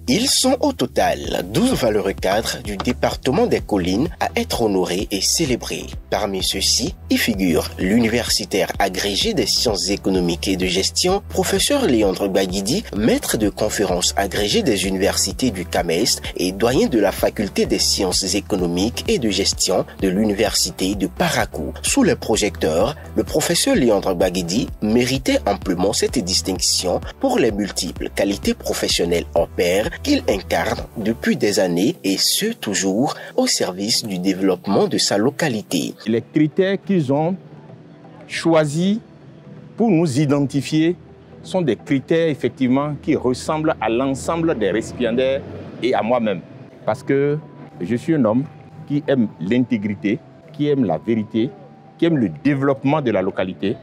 Ils sont au total 12 valeureux cadres du département des Collines à être honorés et célébrés. Parmi ceux-ci, y figure l'universitaire agrégé des sciences économiques et de gestion, professeur Léandre Baguidi, maître de conférences agrégé des universités du CAMES et doyen de la faculté des sciences économiques et de gestion de l'université de Parakou. Sous les projecteurs, le professeur Léandre Baguidi méritait amplement cette distinction pour les multiples qualités professionnelles en pair qu'il incarne depuis des années et ce toujours au service du développement de sa localité. Les critères qu'ils ont choisis pour nous identifier sont des critères effectivement qui ressemblent à l'ensemble des récipiendaires et à moi-même. Parce que je suis un homme qui aime l'intégrité, qui aime la vérité, qui aime le développement de la localité.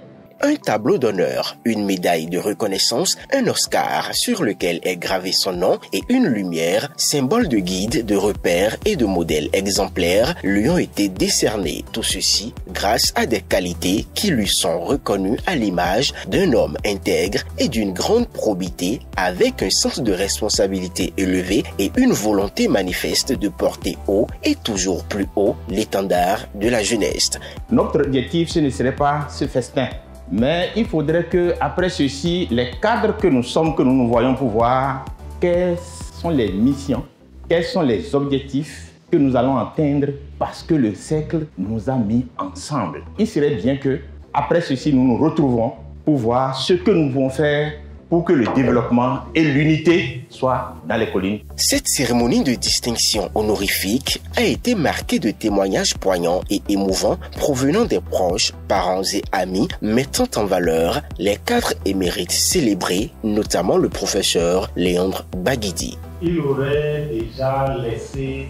Un tableau d'honneur, une médaille de reconnaissance, un Oscar sur lequel est gravé son nom et une lumière, symbole de guide, de repère et de modèle exemplaire, lui ont été décernés. Tout ceci grâce à des qualités qui lui sont reconnues à l'image d'un homme intègre et d'une grande probité avec un sens de responsabilité élevé et une volonté manifeste de porter haut et toujours plus haut l'étendard de la jeunesse. Notre objectif, ce ne serait pas ce festin. Mais il faudrait qu'après ceci, les cadres que nous sommes, que nous nous voyons pour voir quelles sont les missions, quels sont les objectifs que nous allons atteindre parce que le cercle nous a mis ensemble. Il serait bien qu'après ceci, nous nous retrouvons pour voir ce que nous pouvons faire pour que le développement et l'unité soient dans les collines. Cette cérémonie de distinction honorifique a été marquée de témoignages poignants et émouvants provenant des proches, parents et amis, mettant en valeur les cadres émérites célébrés, notamment le professeur Léandre Baguidi. Il aurait déjà laissé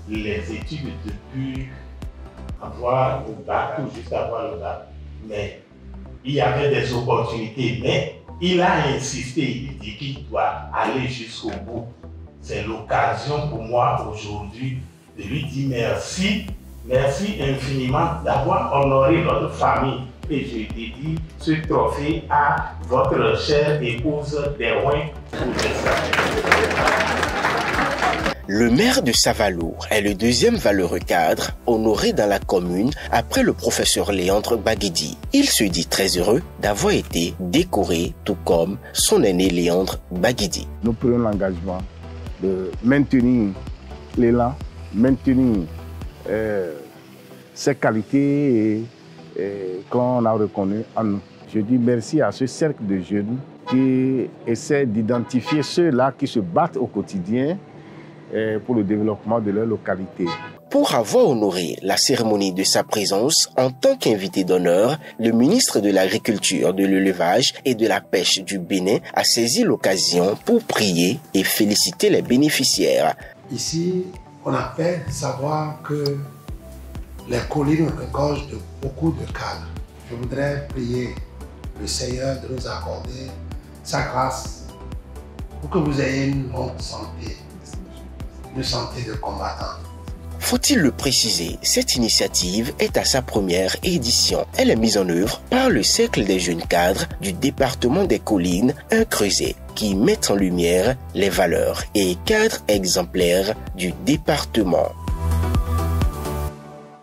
les études depuis avoir le bac, tout juste avoir le bac, mais il y avait des opportunités, mais il a insisté, il dit qu'il doit aller jusqu'au bout. C'est l'occasion pour moi aujourd'hui de lui dire merci, merci infiniment d'avoir honoré notre famille. Et je dédie ce trophée à votre chère épouse Derwin pour Le maire de Savalou est le deuxième valeureux cadre honoré dans la commune après le professeur Léandre Baguidi. Il se dit très heureux d'avoir été décoré tout comme son aîné Léandre Baguidi. Nous prenons l'engagement de maintenir l'élan, maintenir ces qualités qu'on a reconnues en nous. Je dis merci à ce cercle de jeunes qui essaient d'identifier ceux-là qui se battent au quotidien pour le développement de leur localité. Pour avoir honoré la cérémonie de sa présence en tant qu'invité d'honneur, le ministre de l'Agriculture, de l'Élevage et de la Pêche du Bénin a saisi l'occasion pour prier et féliciter les bénéficiaires. Ici, on a fait savoir que les collines regorgent de beaucoup de cadres. Je voudrais prier le Seigneur de nous accorder sa grâce pour que vous ayez une bonne santé. De santé de combattants. Faut-il le préciser, cette initiative est à sa première édition. Elle est mise en œuvre par le Cercle des jeunes cadres du département des Collines, un creuset qui met en lumière les valeurs et cadres exemplaires du département.